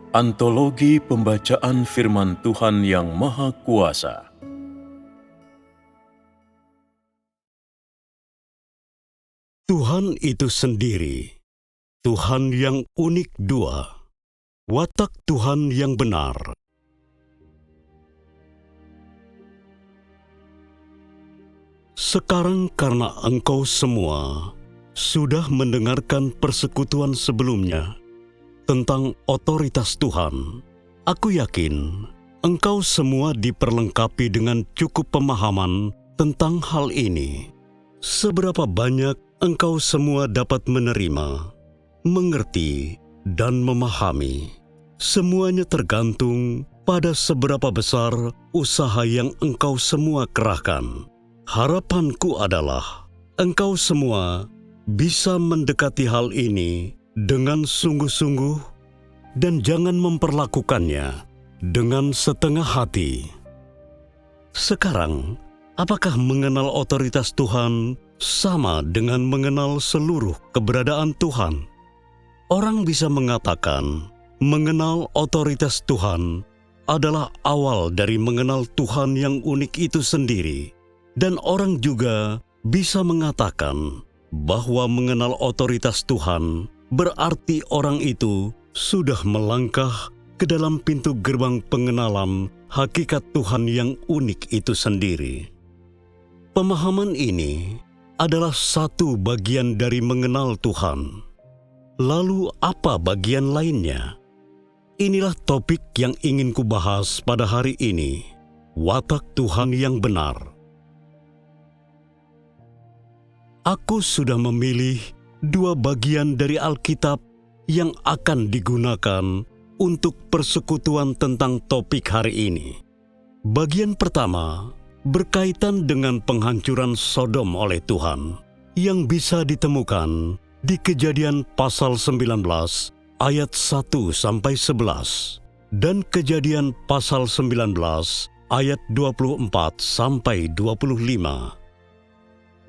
Antologi Pembacaan Firman Tuhan yang Maha Kuasa. Tuhan itu sendiri, Tuhan yang unik dua, watak Tuhan yang benar. Sekarang karena engkau semua sudah mendengarkan persekutuan sebelumnya tentang otoritas Tuhan, aku yakin engkau semua diperlengkapi dengan cukup pemahaman tentang hal ini. Seberapa banyak engkau semua dapat menerima, mengerti, dan memahami, semuanya tergantung pada seberapa besar usaha yang engkau semua kerahkan. Harapanku adalah engkau semua bisa mendekati hal ini dengan sungguh-sungguh dan jangan memperlakukannya dengan setengah hati. Sekarang, apakah mengenal otoritas Tuhan sama dengan mengenal seluruh keberadaan Tuhan? Orang bisa mengatakan mengenal otoritas Tuhan adalah awal dari mengenal Tuhan yang unik itu sendiri. Dan orang juga bisa mengatakan bahwa mengenal otoritas Tuhan berarti orang itu sudah melangkah ke dalam pintu gerbang pengenalan hakikat Tuhan yang unik itu sendiri. Pemahaman ini adalah satu bagian dari mengenal Tuhan. Lalu apa bagian lainnya? Inilah topik yang ingin kubahas pada hari ini, watak Tuhan yang benar. Aku sudah memilih dua bagian dari Alkitab yang akan digunakan untuk persekutuan tentang topik hari ini. Bagian pertama berkaitan dengan penghancuran Sodom oleh Tuhan yang bisa ditemukan di Kejadian pasal 19 ayat 1-11 dan Kejadian pasal 19 ayat 24-25.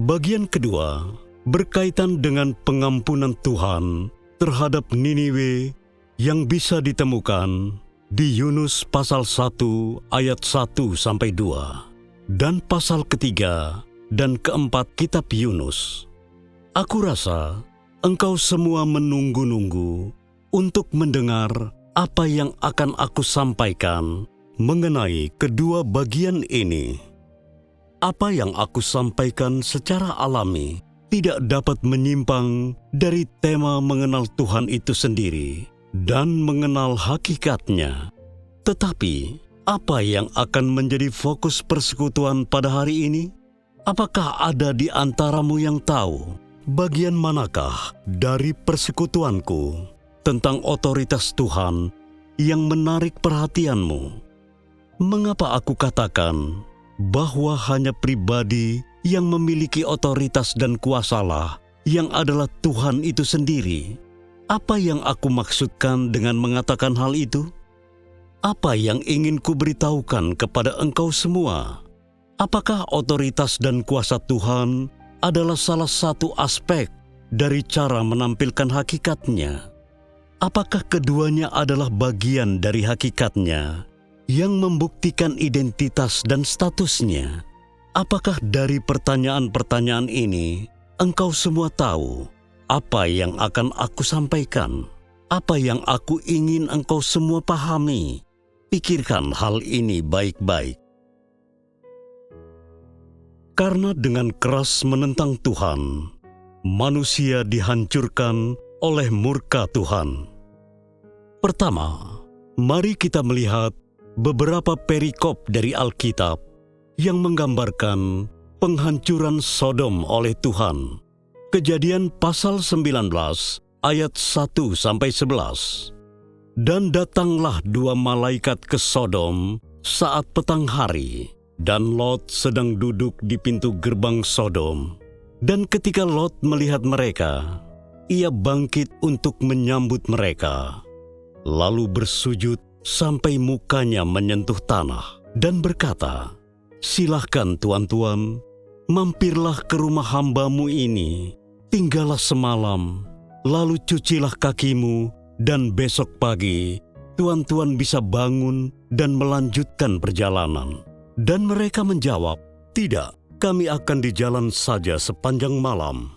Bagian kedua berkaitan dengan pengampunan Tuhan terhadap Niniwe yang bisa ditemukan di Yunus pasal 1 ayat 1-2 dan pasal ketiga dan keempat kitab Yunus. Aku rasa engkau semua menunggu-nunggu untuk mendengar apa yang akan aku sampaikan mengenai kedua bagian ini. Apa yang aku sampaikan secara alami tidak dapat menyimpang dari tema mengenal Tuhan itu sendiri dan mengenal hakikatnya. Tetapi, apa yang akan menjadi fokus persekutuan pada hari ini? Apakah ada di antaramu yang tahu bagian manakah dari persekutuanku tentang otoritas Tuhan yang menarik perhatianmu? Mengapa aku katakan bahwa hanya pribadi yang memiliki otoritas dan kuasalah yang adalah Tuhan itu sendiri? Apa yang aku maksudkan dengan mengatakan hal itu? Apa yang ingin kuberitahukan kepada engkau semua? Apakah otoritas dan kuasa Tuhan adalah salah satu aspek dari cara menampilkan hakikatnya? Apakah keduanya adalah bagian dari hakikatnya yang membuktikan identitas dan statusnya? Apakah dari pertanyaan-pertanyaan ini engkau semua tahu apa yang akan aku sampaikan? Apa yang aku ingin engkau semua pahami? Pikirkan hal ini baik-baik. Karena dengan keras menentang Tuhan, manusia dihancurkan oleh murka Tuhan. Pertama, mari kita melihat beberapa perikop dari Alkitab yang menggambarkan penghancuran Sodom oleh Tuhan. Kejadian pasal 19 ayat 1-11. Dan datanglah dua malaikat ke Sodom saat petang hari, dan Lot sedang duduk di pintu gerbang Sodom. Dan ketika Lot melihat mereka, ia bangkit untuk menyambut mereka, lalu bersujud sampai mukanya menyentuh tanah dan berkata, "Silahkan tuan-tuan, mampirlah ke rumah hambamu ini, tinggallah semalam, lalu cucilah kakimu, dan besok pagi tuan-tuan bisa bangun dan melanjutkan perjalanan?" Dan mereka menjawab, "Tidak, kami akan di jalan saja sepanjang malam."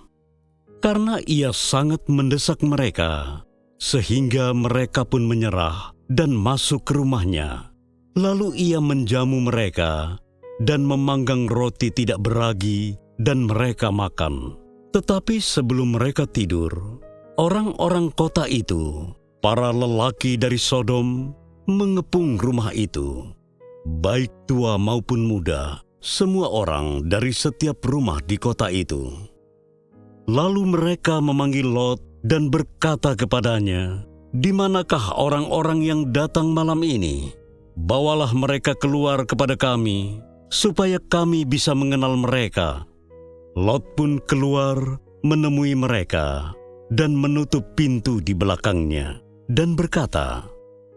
Karena ia sangat mendesak mereka, sehingga mereka pun menyerah dan masuk ke rumahnya. Lalu ia menjamu mereka dan memanggang roti tidak beragi, dan mereka makan. Tetapi sebelum mereka tidur, orang-orang kota itu, para lelaki dari Sodom, mengepung rumah itu. Baik tua maupun muda, semua orang dari setiap rumah di kota itu. Lalu mereka memanggil Lot dan berkata kepadanya, "Di manakah orang-orang yang datang malam ini? Bawalah mereka keluar kepada kami, supaya kami bisa mengenal mereka." Lot pun keluar menemui mereka dan menutup pintu di belakangnya dan berkata,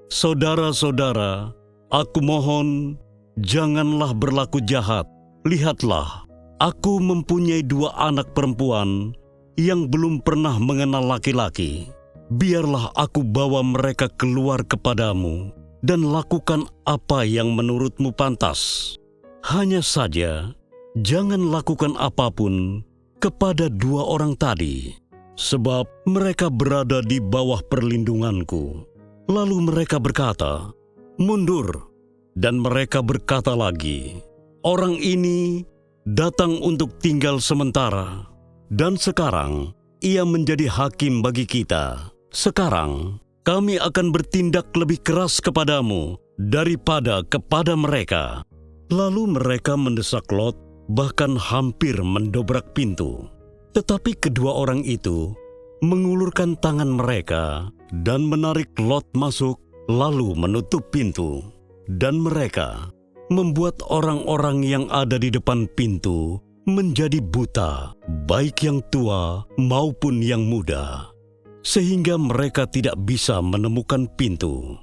"Saudara-saudara, aku mohon, janganlah berlaku jahat. Lihatlah, aku mempunyai 2 anak perempuan yang belum pernah mengenal laki-laki. Biarlah aku bawa mereka keluar kepadamu dan lakukan apa yang menurutmu pantas. Hanya saja, jangan lakukan apapun kepada 2 orang tadi, sebab mereka berada di bawah perlindunganku." Lalu mereka berkata, "Mundur." Dan mereka berkata lagi, "Orang ini datang untuk tinggal sementara, dan sekarang ia menjadi hakim bagi kita. Sekarang kami akan bertindak lebih keras kepadamu daripada kepada mereka." Lalu mereka mendesak Lot, bahkan hampir mendobrak pintu. Tetapi kedua orang itu mengulurkan tangan mereka dan menarik Lot masuk, lalu menutup pintu. Dan mereka membuat orang-orang yang ada di depan pintu menjadi buta, baik yang tua maupun yang muda, sehingga mereka tidak bisa menemukan pintu.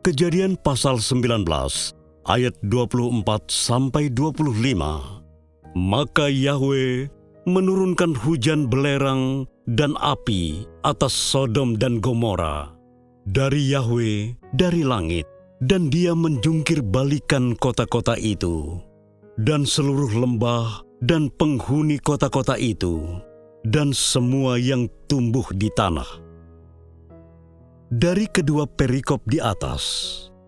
Kejadian pasal 19 ayat 24-25. Maka Yahweh menurunkan hujan belerang dan api atas Sodom dan Gomora dari Yahweh dari langit, dan dia menjungkir balikan kota-kota itu, dan seluruh lembah dan penghuni kota-kota itu, dan semua yang tumbuh di tanah. Dari kedua perikop di atas,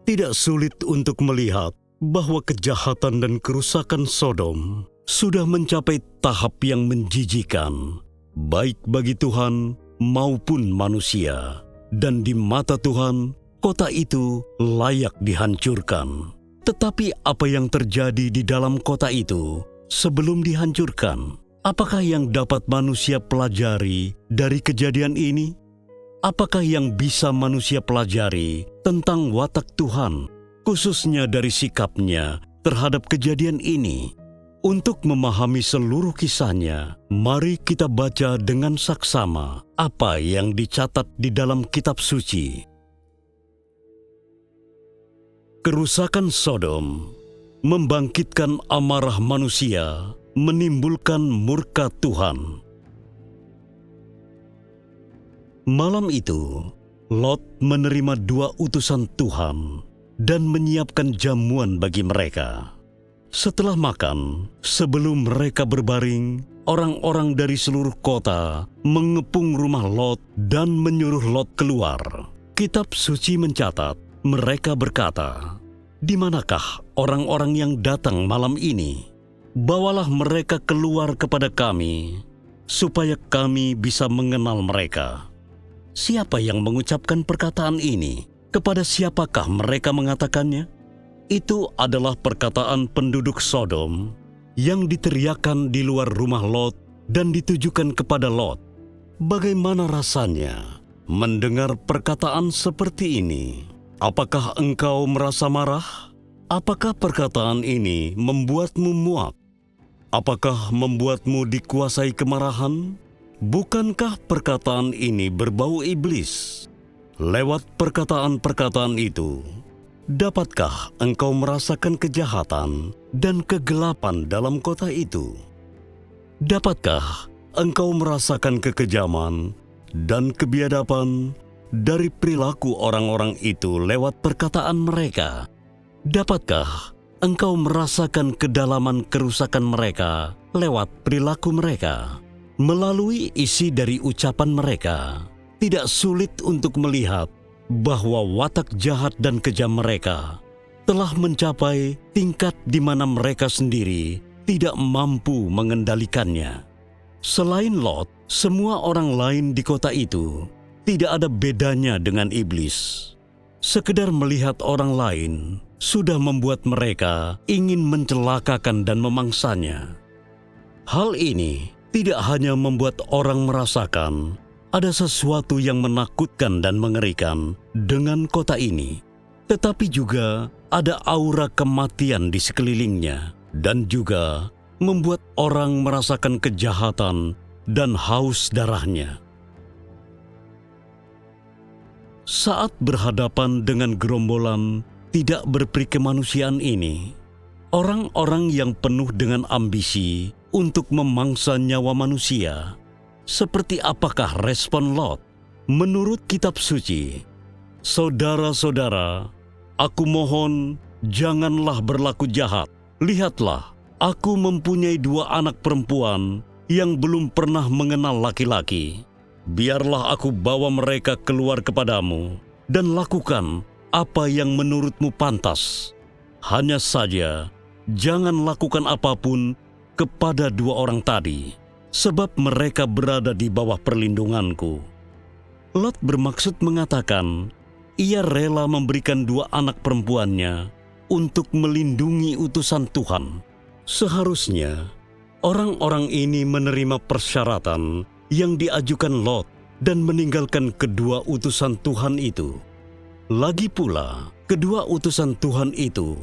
tidak sulit untuk melihat bahwa kejahatan dan kerusakan Sodom sudah mencapai tahap yang menjijikan, baik bagi Tuhan maupun manusia. Dan di mata Tuhan, kota itu layak dihancurkan. Tetapi apa yang terjadi di dalam kota itu sebelum dihancurkan? Apakah yang dapat manusia pelajari dari kejadian ini? Apakah yang bisa manusia pelajari tentang watak Tuhan, khususnya dari sikapnya terhadap kejadian ini? Untuk memahami seluruh kisahnya, mari kita baca dengan saksama apa yang dicatat di dalam kitab suci. Kerusakan Sodom membangkitkan amarah manusia, menimbulkan murka Tuhan. Malam itu, Lot menerima 2 utusan Tuhan dan menyiapkan jamuan bagi mereka. Setelah makan, sebelum mereka berbaring, orang-orang dari seluruh kota mengepung rumah Lot dan menyuruh Lot keluar. Kitab suci mencatat, mereka berkata, "Di manakah orang-orang yang datang malam ini? Bawalah mereka keluar kepada kami, supaya kami bisa mengenal mereka." Siapa yang mengucapkan perkataan ini? Kepada siapakah mereka mengatakannya? Itu adalah perkataan penduduk Sodom yang diteriakan di luar rumah Lot dan ditujukan kepada Lot. Bagaimana rasanya mendengar perkataan seperti ini? Apakah engkau merasa marah? Apakah perkataan ini membuatmu muak? Apakah membuatmu dikuasai kemarahan? Bukankah perkataan ini berbau iblis? Lewat perkataan-perkataan itu, dapatkah engkau merasakan kejahatan dan kegelapan dalam kota itu? Dapatkah engkau merasakan kekejaman dan kebiadaban dari perilaku orang-orang itu lewat perkataan mereka? Dapatkah engkau merasakan kedalaman kerusakan mereka lewat perilaku mereka? Melalui isi dari ucapan mereka, tidak sulit untuk melihat bahwa watak jahat dan kejam mereka telah mencapai tingkat di mana mereka sendiri tidak mampu mengendalikannya. Selain Lot, semua orang lain di kota itu tidak ada bedanya dengan iblis. Sekedar melihat orang lain sudah membuat mereka ingin mencelakakan dan memangsanya. Hal ini tidak hanya membuat orang merasakan ada sesuatu yang menakutkan dan mengerikan dengan kota ini, tetapi juga ada aura kematian di sekelilingnya dan juga membuat orang merasakan kejahatan dan haus darahnya. Saat berhadapan dengan gerombolan tidak berperi kemanusiaan ini, orang-orang yang penuh dengan ambisi untuk memangsa nyawa manusia, seperti apakah respon Lot? Menurut kitab suci, "Saudara-saudara, aku mohon janganlah berlaku jahat. Lihatlah, aku mempunyai 2 anak perempuan yang belum pernah mengenal laki-laki. Biarlah aku bawa mereka keluar kepadamu dan lakukan apa yang menurutmu pantas. Hanya saja, jangan lakukan apapun kepada 2 orang tadi, sebab mereka berada di bawah perlindunganku." Lot bermaksud mengatakan, ia rela memberikan 2 anak perempuannya untuk melindungi utusan Tuhan. Seharusnya, orang-orang ini menerima persyaratan yang diajukan Lot dan meninggalkan kedua utusan Tuhan itu. Lagi pula, kedua utusan Tuhan itu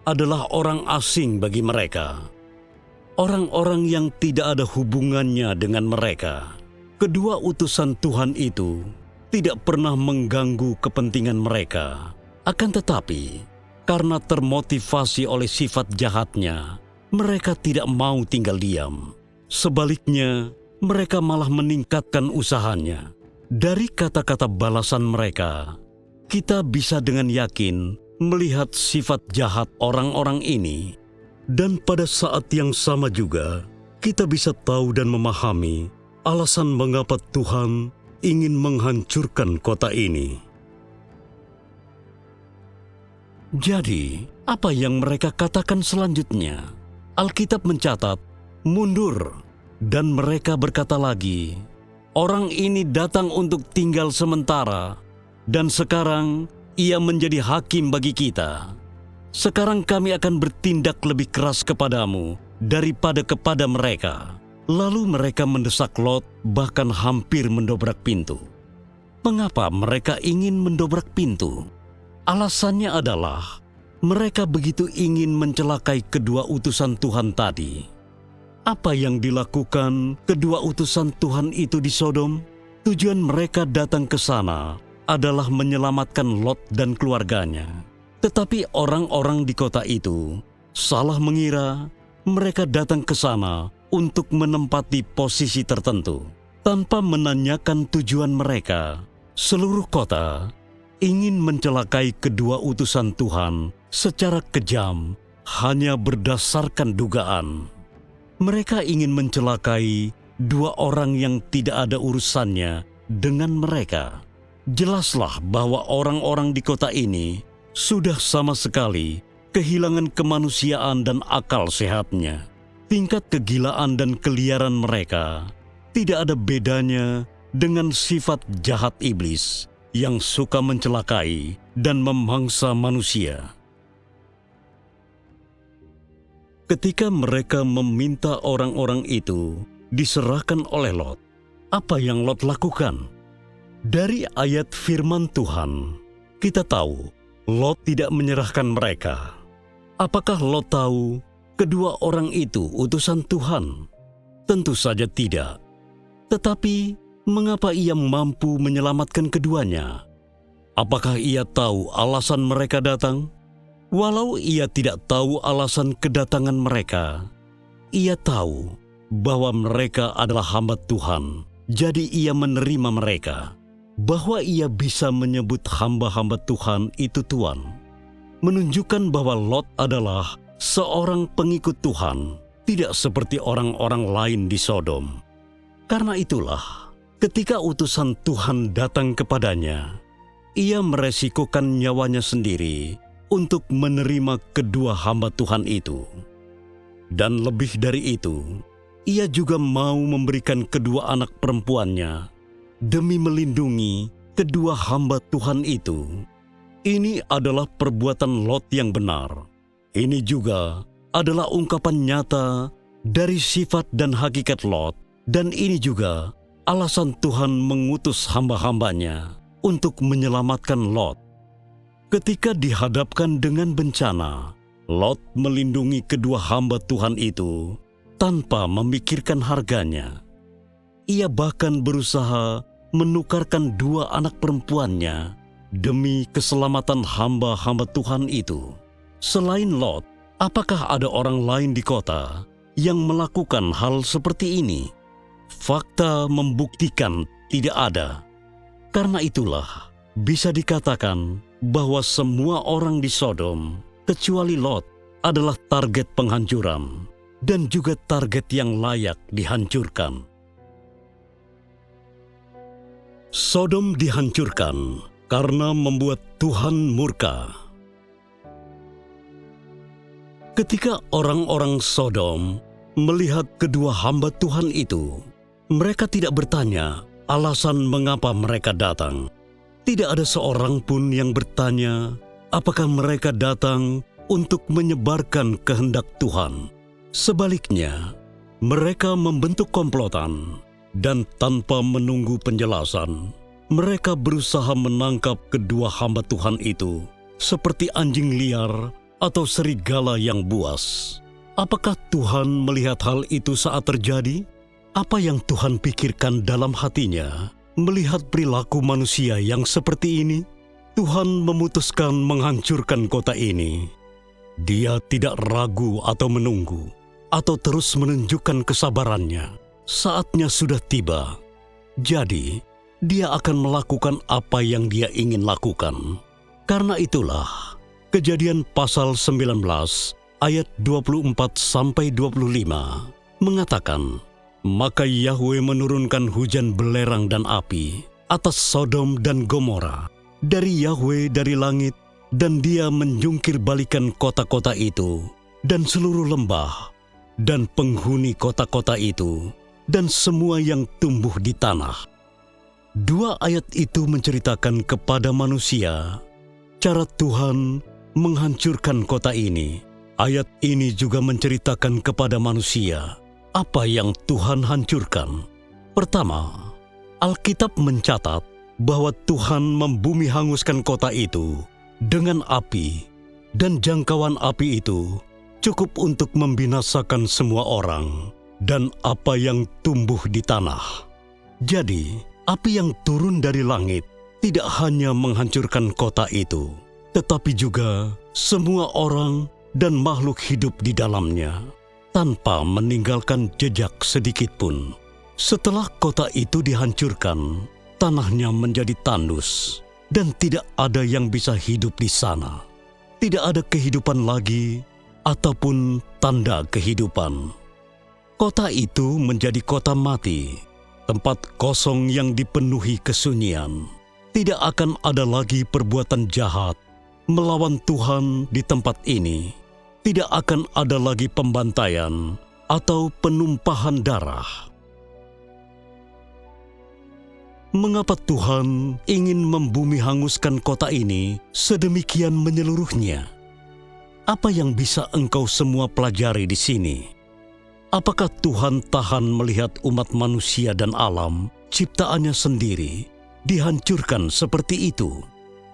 adalah orang asing bagi mereka. Orang-orang yang tidak ada hubungannya dengan mereka. Kedua utusan Tuhan itu tidak pernah mengganggu kepentingan mereka. Akan tetapi, karena termotivasi oleh sifat jahatnya, mereka tidak mau tinggal diam. Sebaliknya, mereka malah meningkatkan usahanya. Dari kata-kata balasan mereka, kita bisa dengan yakin melihat sifat jahat orang-orang ini. Dan pada saat yang sama juga, kita bisa tahu dan memahami alasan mengapa Tuhan ingin menghancurkan kota ini. Jadi, apa yang mereka katakan selanjutnya? Alkitab mencatat, mundur, dan mereka berkata lagi, orang ini datang untuk tinggal sementara, dan sekarang ia menjadi hakim bagi kita. Sekarang kami akan bertindak lebih keras kepadamu daripada kepada mereka. Lalu mereka mendesak Lot, bahkan hampir mendobrak pintu. Mengapa mereka ingin mendobrak pintu? Alasannya adalah mereka begitu ingin mencelakai kedua utusan Tuhan tadi. Apa yang dilakukan kedua utusan Tuhan itu di Sodom? Tujuan mereka datang ke sana adalah menyelamatkan Lot dan keluarganya. Tetapi orang-orang di kota itu salah mengira mereka datang ke sana untuk menempati posisi tertentu. Tanpa menanyakan tujuan mereka, seluruh kota ingin mencelakai kedua utusan Tuhan secara kejam hanya berdasarkan dugaan. Mereka ingin mencelakai 2 orang yang tidak ada urusannya dengan mereka. Jelaslah bahwa orang-orang di kota ini sudah sama sekali kehilangan kemanusiaan dan akal sehatnya. Tingkat kegilaan dan keliaran mereka tidak ada bedanya dengan sifat jahat iblis yang suka mencelakai dan memangsa manusia. Ketika mereka meminta orang-orang itu diserahkan oleh Lot, apa yang Lot lakukan? Dari ayat firman Tuhan, kita tahu Lot tidak menyerahkan mereka. Apakah Lot tahu kedua orang itu utusan Tuhan? Tentu saja tidak. Tetapi, mengapa ia mampu menyelamatkan keduanya? Apakah ia tahu alasan mereka datang? Walau ia tidak tahu alasan kedatangan mereka, ia tahu bahwa mereka adalah hamba Tuhan, jadi ia menerima mereka. bahwa ia bisa menyebut hamba-hamba Tuhan itu Tuan, menunjukkan bahwa Lot adalah seorang pengikut Tuhan, tidak seperti orang-orang lain di Sodom. Karena itulah, ketika utusan Tuhan datang kepadanya, ia meresikokan nyawanya sendiri untuk menerima kedua hamba Tuhan itu. Dan lebih dari itu, ia juga mau memberikan kedua anak perempuannya demi melindungi kedua hamba Tuhan itu. Ini adalah perbuatan Lot yang benar. Ini juga adalah ungkapan nyata dari sifat dan hakikat Lot, dan ini juga alasan Tuhan mengutus hamba-hambanya untuk menyelamatkan Lot. Ketika dihadapkan dengan bencana, Lot melindungi kedua hamba Tuhan itu tanpa memikirkan harganya. Ia bahkan berusaha menukarkan dua anak perempuannya demi keselamatan hamba-hamba Tuhan itu. Selain Lot, apakah ada orang lain di kota yang melakukan hal seperti ini? Fakta membuktikan tidak ada. Karena itulah, bisa dikatakan bahwa semua orang di Sodom, kecuali Lot, adalah target penghancuran dan juga target yang layak dihancurkan. Sodom dihancurkan karena membuat Tuhan murka. Ketika orang-orang Sodom melihat kedua hamba Tuhan itu, mereka tidak bertanya alasan mengapa mereka datang. Tidak ada seorang pun yang bertanya apakah mereka datang untuk menyebarkan kehendak Tuhan. Sebaliknya, mereka membentuk komplotan, dan tanpa menunggu penjelasan, mereka berusaha menangkap kedua hamba Tuhan itu seperti anjing liar atau serigala yang buas. Apakah Tuhan melihat hal itu saat terjadi? Apa yang Tuhan pikirkan dalam hatinya melihat perilaku manusia yang seperti ini? Tuhan memutuskan menghancurkan kota ini. Dia tidak ragu atau menunggu, atau terus menunjukkan kesabarannya. Saatnya sudah tiba. Jadi, dia akan melakukan apa yang dia ingin lakukan. Karena itulah, Kejadian pasal 19 ayat 24-25 mengatakan, "Maka Yahwe menurunkan hujan belerang dan api atas Sodom dan Gomora dari Yahwe dari langit, dan dia menjungkir balikan kota-kota itu dan seluruh lembah dan penghuni kota-kota itu dan semua yang tumbuh di tanah." Dua ayat itu menceritakan kepada manusia cara Tuhan menghancurkan kota ini. Ayat ini juga menceritakan kepada manusia apa yang Tuhan hancurkan. Pertama, Alkitab mencatat bahwa Tuhan membumi hanguskan kota itu dengan api, dan jangkauan api itu cukup untuk membinasakan semua orang dan apa yang tumbuh di tanah. Jadi, api yang turun dari langit tidak hanya menghancurkan kota itu, tetapi juga semua orang dan makhluk hidup di dalamnya, tanpa meninggalkan jejak sedikit pun. Setelah kota itu dihancurkan, tanahnya menjadi tandus, dan tidak ada yang bisa hidup di sana. Tidak ada kehidupan lagi, ataupun tanda kehidupan. Kota itu menjadi kota mati, tempat kosong yang dipenuhi kesunyian. Tidak akan ada lagi perbuatan jahat melawan Tuhan di tempat ini. Tidak akan ada lagi pembantaian atau penumpahan darah. Mengapa Tuhan ingin membumi hanguskan kota ini sedemikian menyeluruhnya? Apa yang bisa engkau semua pelajari di sini? Apakah Tuhan tahan melihat umat manusia dan alam, ciptaannya sendiri, dihancurkan seperti itu?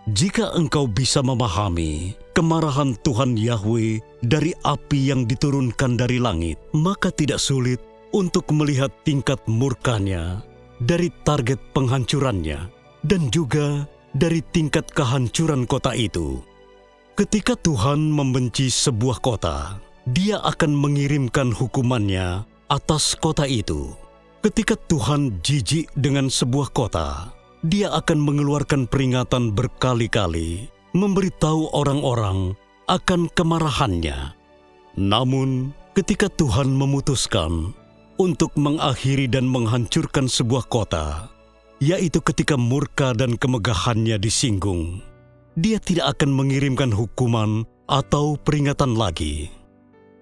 Jika engkau bisa memahami kemarahan Tuhan Yahwe dari api yang diturunkan dari langit, maka tidak sulit untuk melihat tingkat murkanya dari target penghancurannya dan juga dari tingkat kehancuran kota itu. Ketika Tuhan membenci sebuah kota, Dia akan mengirimkan hukumannya atas kota itu. Ketika Tuhan jijik dengan sebuah kota, Dia akan mengeluarkan peringatan berkali-kali, memberitahu orang-orang akan kemarahannya. Namun, ketika Tuhan memutuskan untuk mengakhiri dan menghancurkan sebuah kota, yaitu ketika murka dan kemegahannya disinggung, Dia tidak akan mengirimkan hukuman atau peringatan lagi.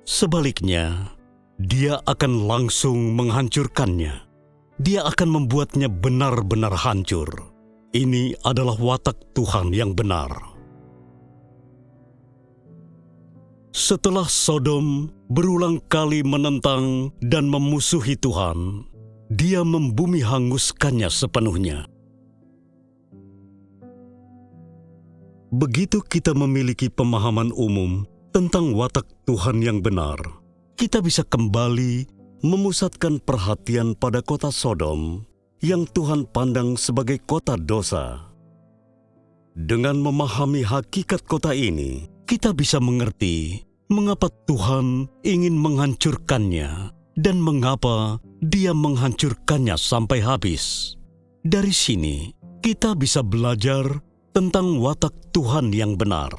Sebaliknya, Dia akan langsung menghancurkannya. Dia akan membuatnya benar-benar hancur. Ini adalah watak Tuhan yang benar. Setelah Sodom berulang kali menentang dan memusuhi Tuhan, Dia membumi hanguskannya sepenuhnya. Begitu kita memiliki pemahaman umum tentang watak Tuhan yang benar, kita bisa kembali memusatkan perhatian pada kota Sodom yang Tuhan pandang sebagai kota dosa. Dengan memahami hakikat kota ini, kita bisa mengerti mengapa Tuhan ingin menghancurkannya dan mengapa Dia menghancurkannya sampai habis. Dari sini, kita bisa belajar tentang watak Tuhan yang benar.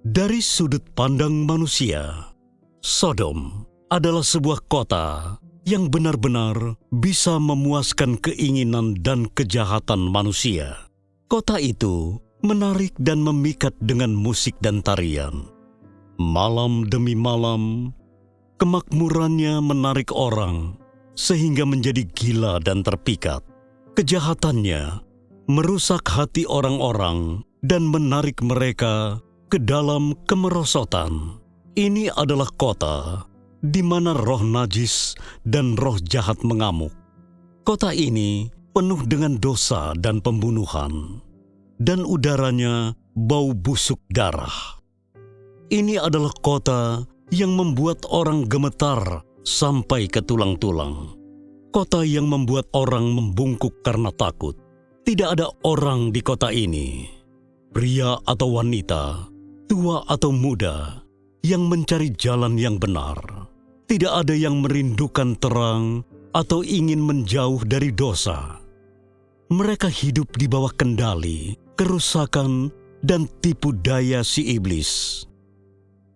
Dari sudut pandang manusia, Sodom adalah sebuah kota yang benar-benar bisa memuaskan keinginan dan kejahatan manusia. Kota itu menarik dan memikat dengan musik dan tarian. Malam demi malam, kemakmurannya menarik orang sehingga menjadi gila dan terpikat. Kejahatannya merusak hati orang-orang dan menarik mereka ke dalam kemerosotan. Ini adalah kota di mana roh najis dan roh jahat mengamuk. Kota ini penuh dengan dosa dan pembunuhan, dan udaranya bau busuk darah. Ini adalah kota yang membuat orang gemetar sampai ke tulang-tulang. Kota yang membuat orang membungkuk karena takut. Tidak ada orang di kota ini, pria atau wanita, tua atau muda, yang mencari jalan yang benar. Tidak ada yang merindukan terang atau ingin menjauh dari dosa. Mereka hidup di bawah kendali, kerusakan, dan tipu daya si iblis.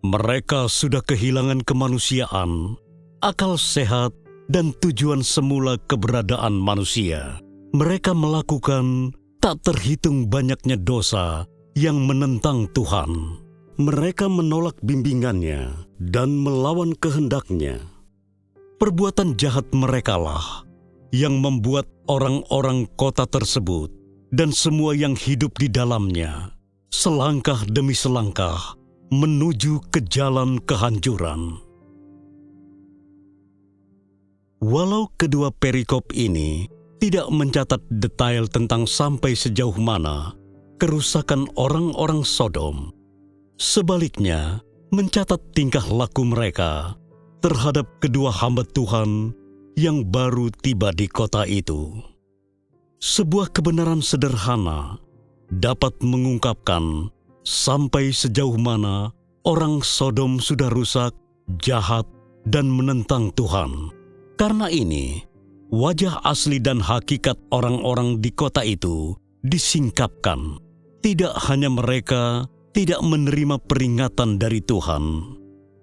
Mereka sudah kehilangan kemanusiaan, akal sehat, dan tujuan semula keberadaan manusia. Mereka melakukan tak terhitung banyaknya dosa yang menentang Tuhan. Mereka menolak bimbingannya dan melawan kehendaknya. Perbuatan jahat merekalah yang membuat orang-orang kota tersebut dan semua yang hidup di dalamnya selangkah demi selangkah menuju ke jalan kehancuran. Walau kedua perikop ini tidak mencatat detail tentang sampai sejauh mana kerusakan orang-orang Sodom, sebaliknya mencatat tingkah laku mereka terhadap kedua hamba Tuhan yang baru tiba di kota itu. Sebuah kebenaran sederhana dapat mengungkapkan sampai sejauh mana orang Sodom sudah rusak, jahat, dan menentang Tuhan. Karena ini, wajah asli dan hakikat orang-orang di kota itu disingkapkan. Tidak hanya mereka tidak menerima peringatan dari Tuhan,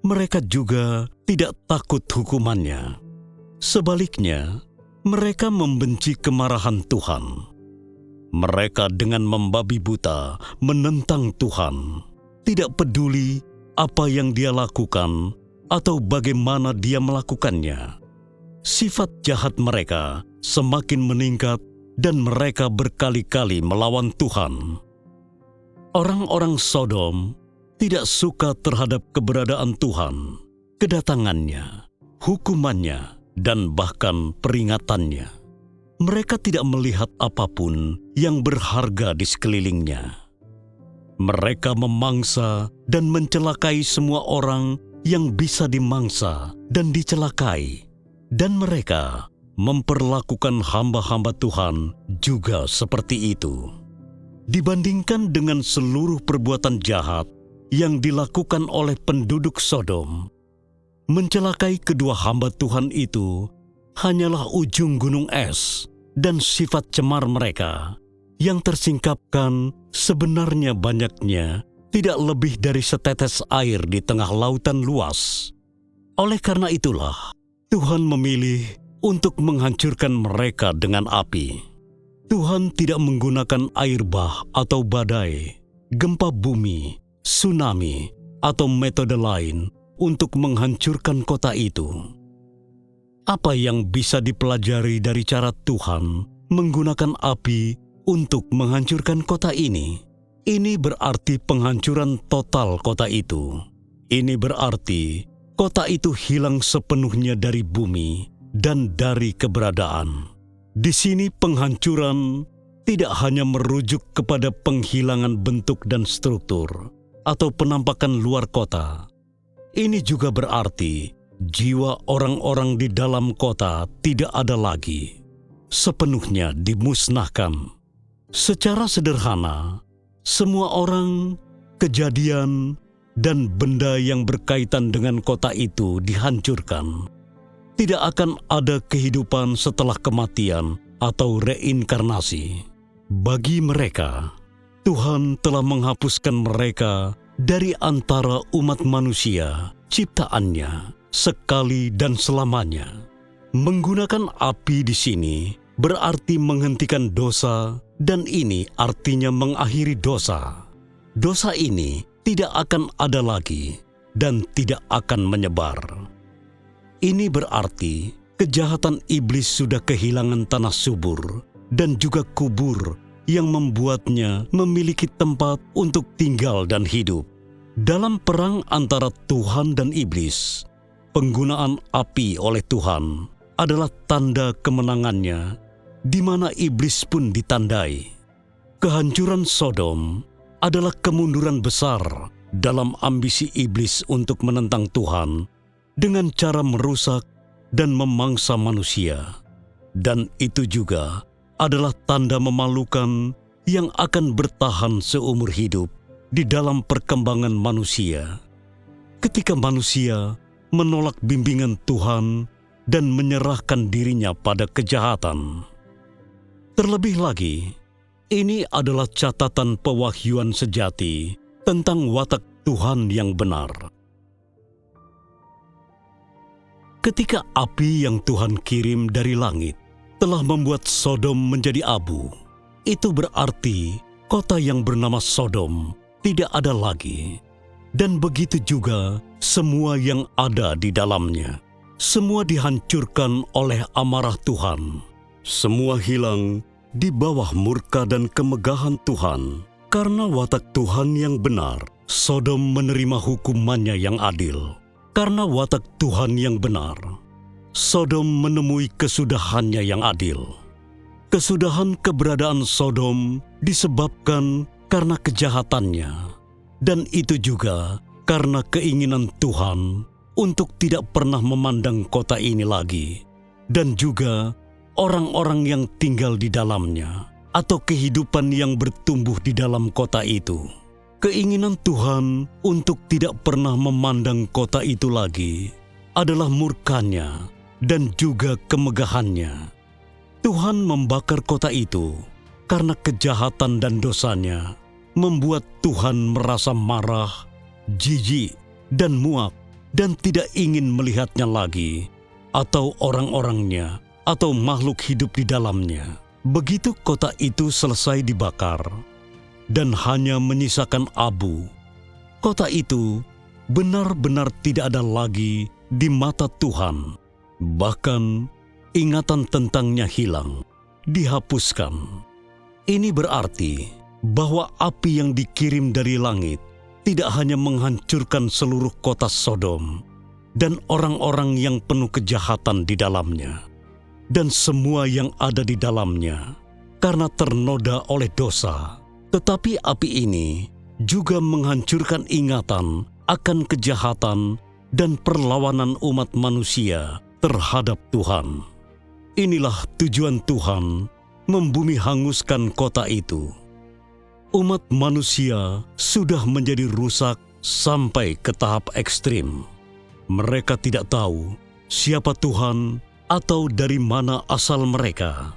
mereka juga tidak takut hukumannya. Sebaliknya, mereka membenci kemarahan Tuhan. Mereka dengan membabi buta menentang Tuhan, tidak peduli apa yang Dia lakukan atau bagaimana Dia melakukannya. Sifat jahat mereka semakin meningkat dan mereka berkali-kali melawan Tuhan. Orang-orang Sodom tidak suka terhadap keberadaan Tuhan, kedatangannya, hukumannya, dan bahkan peringatannya. Mereka tidak melihat apapun yang berharga di sekelilingnya. Mereka memangsa dan mencelakai semua orang yang bisa dimangsa dan dicelakai. Dan mereka memperlakukan hamba-hamba Tuhan juga seperti itu. Dibandingkan dengan seluruh perbuatan jahat yang dilakukan oleh penduduk Sodom, mencelakai kedua hamba Tuhan itu hanyalah ujung gunung es dan sifat cemar mereka yang tersingkapkan sebenarnya banyaknya tidak lebih dari setetes air di tengah lautan luas. Oleh karena itulah, Tuhan memilih untuk menghancurkan mereka dengan api. Tuhan tidak menggunakan air bah atau badai, gempa bumi, tsunami, atau metode lain untuk menghancurkan kota itu. Apa yang bisa dipelajari dari cara Tuhan menggunakan api untuk menghancurkan kota ini? Ini berarti penghancuran total kota itu. Ini berarti kota itu hilang sepenuhnya dari bumi dan dari keberadaan. Di sini penghancuran tidak hanya merujuk kepada penghilangan bentuk dan struktur atau penampakan luar kota. Ini juga berarti jiwa orang-orang di dalam kota tidak ada lagi, sepenuhnya dimusnahkan. Secara sederhana, semua orang, kejadian, dan benda yang berkaitan dengan kota itu dihancurkan. Tidak akan ada kehidupan setelah kematian atau reinkarnasi. Bagi mereka, Tuhan telah menghapuskan mereka dari antara umat manusia, ciptaannya, sekali dan selamanya. Menggunakan api di sini berarti menghentikan dosa, dan ini artinya mengakhiri dosa. Dosa ini tidak akan ada lagi dan tidak akan menyebar. Ini berarti kejahatan iblis sudah kehilangan tanah subur dan juga kubur yang membuatnya memiliki tempat untuk tinggal dan hidup. Dalam perang antara Tuhan dan iblis, penggunaan api oleh Tuhan adalah tanda kemenangannya, di mana iblis pun ditandai. Kehancuran Sodom adalah kemunduran besar dalam ambisi iblis untuk menentang Tuhan dengan cara merusak dan memangsa manusia. Dan itu juga adalah tanda memalukan yang akan bertahan seumur hidup di dalam perkembangan manusia. Ketika manusia menolak bimbingan Tuhan dan menyerahkan dirinya pada kejahatan. Terlebih lagi, ini adalah catatan pewahyuan sejati tentang watak Tuhan yang benar. Ketika api yang Tuhan kirim dari langit telah membuat Sodom menjadi abu, itu berarti kota yang bernama Sodom tidak ada lagi. Dan begitu juga semua yang ada di dalamnya. Semua dihancurkan oleh amarah Tuhan. Semua hilang di bawah murka dan kemegahan Tuhan. Karena watak Tuhan yang benar, Sodom menerima hukumannya yang adil. Karena watak Tuhan yang benar, Sodom menemui kesudahannya yang adil. Kesudahan keberadaan Sodom disebabkan karena kejahatannya. Dan itu juga karena keinginan Tuhan untuk tidak pernah memandang kota ini lagi, dan juga orang-orang yang tinggal di dalamnya, atau kehidupan yang bertumbuh di dalam kota itu. Keinginan Tuhan untuk tidak pernah memandang kota itu lagi adalah murkanya dan juga kemegahannya. Tuhan membakar kota itu karena kejahatan dan dosanya membuat Tuhan merasa marah, jijik, dan muak, dan tidak ingin melihatnya lagi, atau orang-orangnya, atau makhluk hidup di dalamnya. Begitu kota itu selesai dibakar, dan hanya menyisakan abu, kota itu benar-benar tidak ada lagi di mata Tuhan. Bahkan ingatan tentangnya hilang, dihapuskan. Ini berarti bahwa api yang dikirim dari langit tidak hanya menghancurkan seluruh kota Sodom dan orang-orang yang penuh kejahatan di dalamnya, dan semua yang ada di dalamnya karena ternoda oleh dosa. Tetapi api ini juga menghancurkan ingatan akan kejahatan dan perlawanan umat manusia terhadap Tuhan. Inilah tujuan Tuhan membumi hanguskan kota itu. Umat manusia sudah menjadi rusak sampai ke tahap ekstrim. Mereka tidak tahu siapa Tuhan atau dari mana asal mereka.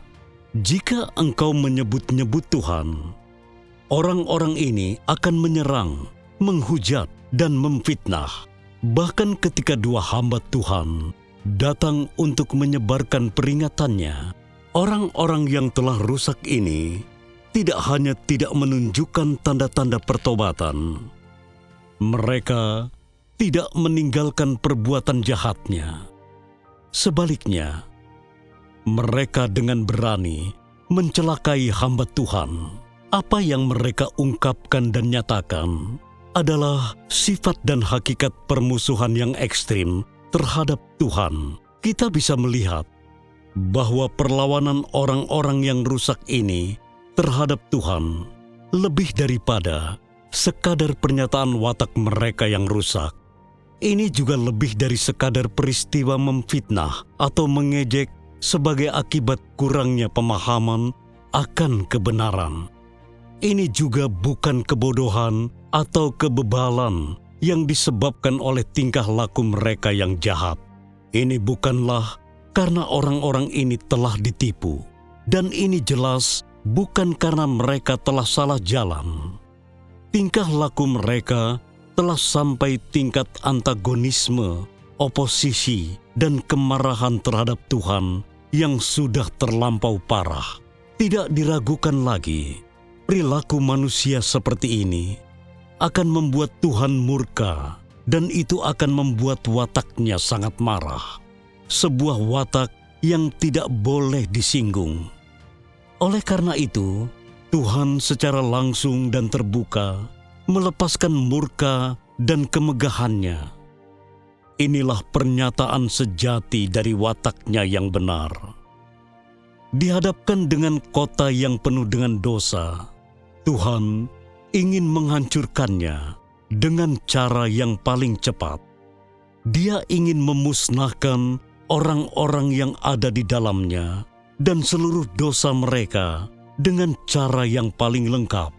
Jika engkau menyebut-nyebut Tuhan, orang-orang ini akan menyerang, menghujat, dan memfitnah. Bahkan ketika dua hamba Tuhan datang untuk menyebarkan peringatannya, orang-orang yang telah rusak ini tidak hanya tidak menunjukkan tanda-tanda pertobatan, mereka tidak meninggalkan perbuatan jahatnya. Sebaliknya, mereka dengan berani mencelakai hamba Tuhan. Apa yang mereka ungkapkan dan nyatakan adalah sifat dan hakikat permusuhan yang ekstrim terhadap Tuhan. Kita bisa melihat bahwa perlawanan orang-orang yang rusak ini terhadap Tuhan lebih daripada sekadar pernyataan watak mereka yang rusak. Ini juga lebih dari sekadar peristiwa memfitnah atau mengejek sebagai akibat kurangnya pemahaman akan kebenaran. Ini juga bukan kebodohan atau kebebalan yang disebabkan oleh tingkah laku mereka yang jahat. Ini bukanlah karena orang-orang ini telah ditipu, dan ini jelas bukan karena mereka telah salah jalan. Tingkah laku mereka telah sampai tingkat antagonisme, oposisi, dan kemarahan terhadap Tuhan yang sudah terlampau parah. Tidak diragukan lagi, perilaku manusia seperti ini akan membuat Tuhan murka, dan itu akan membuat wataknya sangat marah. Sebuah watak yang tidak boleh disinggung. Oleh karena itu, Tuhan secara langsung dan terbuka melepaskan murka dan kemegahannya. Inilah pernyataan sejati dari wataknya yang benar. Dihadapkan dengan kota yang penuh dengan dosa, Tuhan ingin menghancurkannya dengan cara yang paling cepat. Dia ingin memusnahkan orang-orang yang ada di dalamnya dan seluruh dosa mereka dengan cara yang paling lengkap,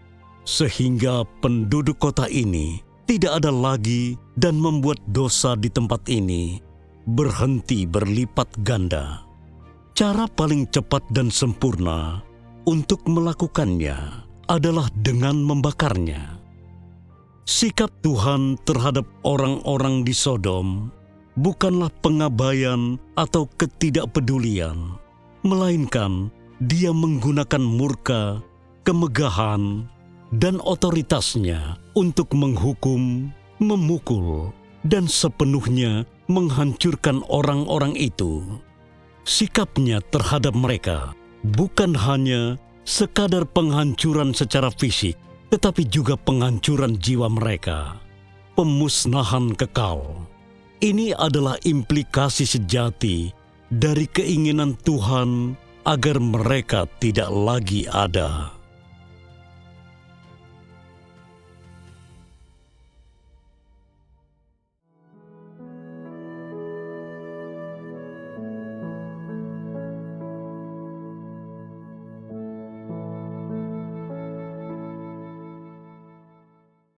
sehingga penduduk kota ini tidak ada lagi dan membuat dosa di tempat ini berhenti berlipat ganda. Cara paling cepat dan sempurna untuk melakukannya adalah dengan membakarnya. Sikap Tuhan terhadap orang-orang di Sodom bukanlah pengabaian atau ketidakpedulian, melainkan Dia menggunakan murka, kemegahan, dan otoritasnya untuk menghukum, memukul, dan sepenuhnya menghancurkan orang-orang itu. Sikapnya terhadap mereka bukan hanya sekadar penghancuran secara fisik, tetapi juga penghancuran jiwa mereka, pemusnahan kekal. Ini adalah implikasi sejati dari keinginan Tuhan agar mereka tidak lagi ada.